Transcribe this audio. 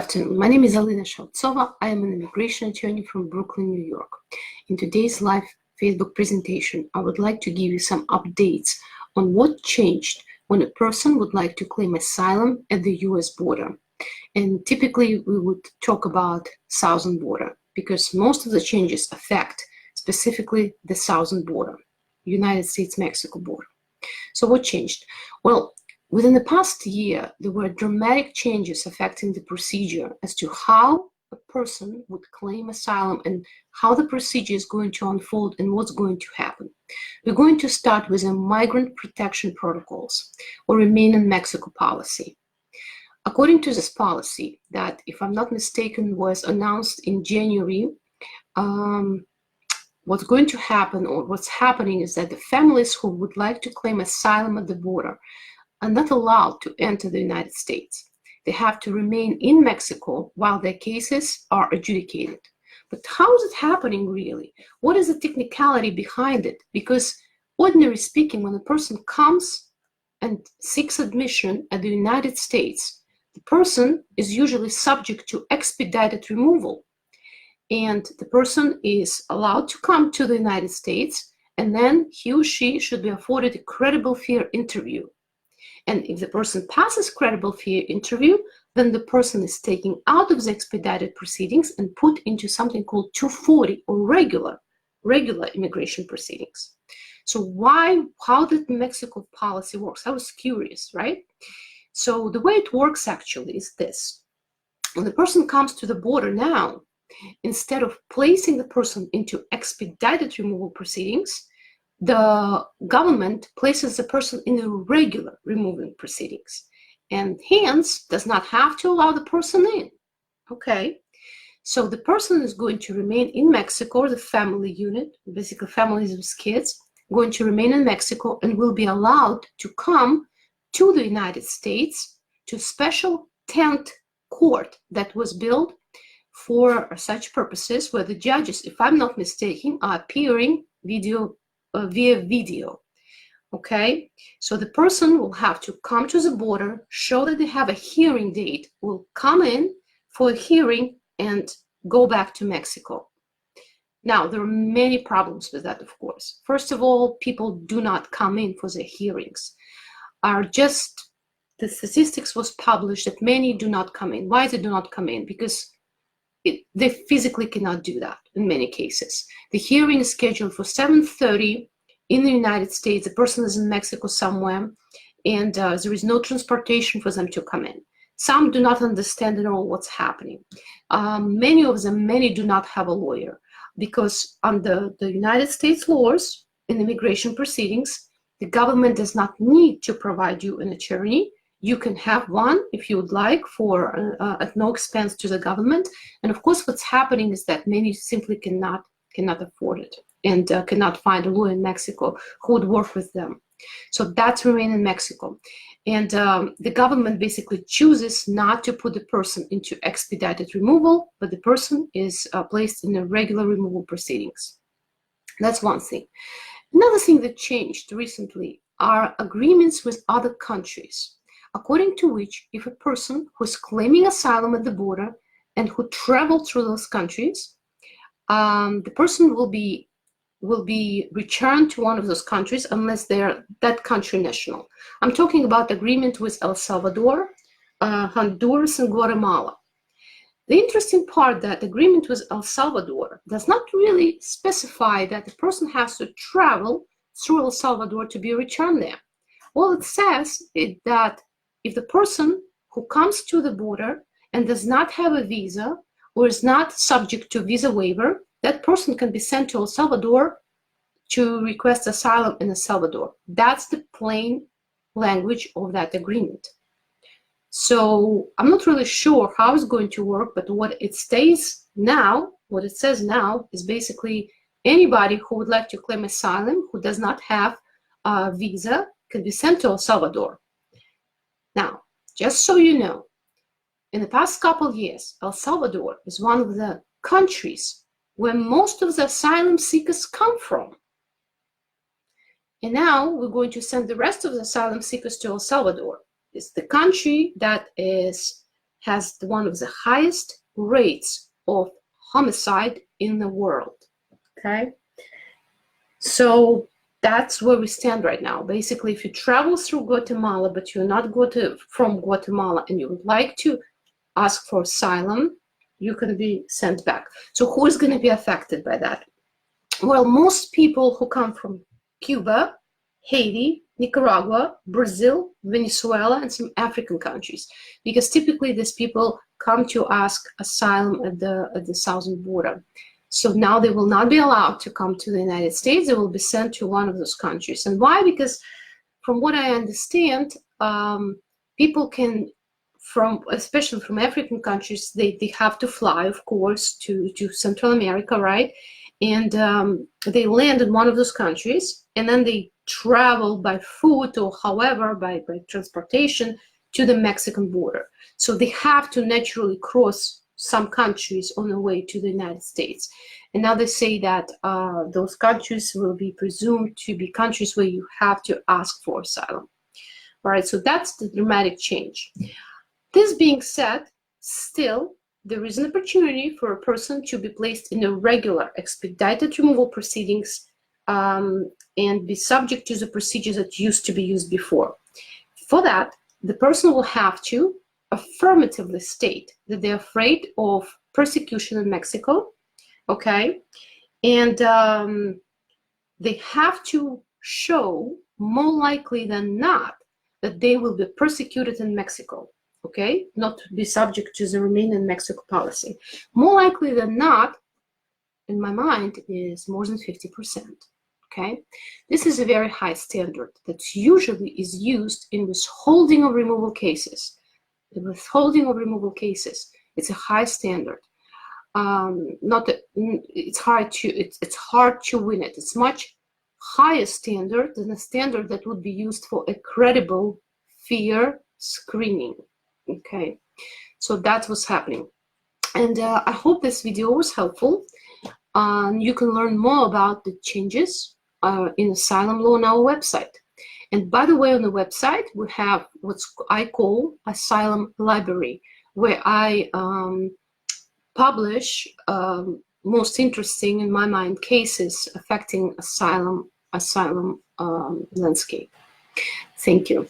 afternoon. My name is Alena Shautsova. I am an immigration attorney from Brooklyn, New York. In today's live Facebook presentation, I would like to give you some updates on what changed when a person would like to claim asylum at the US border. And typically we would talk about southern border because most of the changes affect specifically the southern border, United States-Mexico border. So what changed? Well, within the past year, there were dramatic changes affecting the procedure as to how a person would claim asylum and how the procedure is going to unfold and what's going to happen. We're going to start with the migrant protection protocols or remain in Mexico policy. According to this policy that, if I'm not mistaken, was announced in January, what's going to happen or what's happening is that the families who would like to claim asylum at the border are not allowed to enter the United States. They have to remain in Mexico while their cases are adjudicated. But how is it happening really? What is the technicality behind it? Because ordinarily speaking, when a person comes and seeks admission at the United States, the person is usually subject to expedited removal. And the person is allowed to come to the United States, and then he or she should be afforded a credible fear interview. And if the person passes credible fear interview, then the person is taken out of the expedited proceedings and put into something called 240 or regular immigration proceedings. So how did Mexico policy works? I was curious, right? So the way it works actually is this. When the person comes to the border now, instead of placing the person into expedited removal proceedings, the government places the person in a regular removing proceedings and hence does not have to allow the person in. Okay, so the person is going to remain in Mexico, or the family unit, basically families with kids, going to remain in Mexico and will be allowed to come to the United States to a special tent court that was built for such purposes, where the judges, if I'm not mistaken, are appearing via video. Okay, so the person will have to come to the border, show that they have a hearing date, will come in for a hearing and go back to Mexico. Now, there are many problems with that, of course. First of all, people do not come in for their hearings. The statistics was published that many do not come in. Why they do not come in? Because they physically cannot do that in many cases. The hearing is scheduled for 7:30 in the United States. The person is in Mexico somewhere, and there is no transportation for them to come in. Some do not understand at all what's happening. Many do not have a lawyer, because under the United States laws in immigration proceedings, the government does not need to provide you an attorney. You can have one if you would like at no expense to the government. And of course, what's happening is that many simply cannot afford it and cannot find a lawyer in Mexico who would work with them. So that's remain in Mexico. And the government basically chooses not to put the person into expedited removal, but the person is placed in a regular removal proceedings. That's one thing. Another thing that changed recently are agreements with other countries, according to which if a person who is claiming asylum at the border and who traveled through those countries, the person will be returned to one of those countries unless they're that country national. I'm talking about agreement with El Salvador, Honduras, and Guatemala. The interesting part that agreement with El Salvador does not really specify that the person has to travel through El Salvador to be returned there. All it says is that if the person who comes to the border and does not have a visa or is not subject to visa waiver, that person can be sent to El Salvador to request asylum in El Salvador. That's the plain language of that agreement. So I'm not really sure how it's going to work, but what it says now is basically anybody who would like to claim asylum who does not have a visa can be sent to El Salvador. Now, just so you know, in the past couple of years, El Salvador is one of the countries where most of the asylum seekers come from. And now we're going to send the rest of the asylum seekers to El Salvador. It's the country that has one of the highest rates of homicide in the world. Okay, so that's where we stand right now. Basically, if you travel through Guatemala, but you're not from Guatemala and you would like to ask for asylum, you can be sent back. So who is going to be affected by that? Well, most people who come from Cuba, Haiti, Nicaragua, Brazil, Venezuela, and some African countries, because typically these people come to ask asylum at the southern border. So now they will not be allowed to come to the United States. They will be sent to one of those countries. And why? Because from what I understand, people can, especially from African countries, they have to fly, of course, to Central America, right? And they land in one of those countries, and then they travel by foot or however, by transportation to the Mexican border. So they have to naturally cross some countries on the way to the United States. And now they say that those countries will be presumed to be countries where you have to ask for asylum. All right, so that's the dramatic change. This being said, still, there is an opportunity for a person to be placed in a regular expedited removal proceedings and be subject to the procedures that used to be used before. For that, the person will have to affirmatively state that they're afraid of persecution in Mexico, okay? And they have to show, more likely than not, that they will be persecuted in Mexico, okay? Not to be subject to the remain in Mexico policy. More likely than not, in my mind, is more than 50%, okay? This is a very high standard that usually is used in withholding of removal cases. The withholding of removal cases, it's a high standard. It's hard to win it. It's much higher standard than a standard that would be used for a credible fear screening. Okay, so that's what's happening. And I hope this video was helpful. You can learn more about the changes in asylum law on our website. And by the way, on the website, we have what I call Asylum Library, where I publish most interesting, in my mind, cases affecting asylum landscape. Thank you.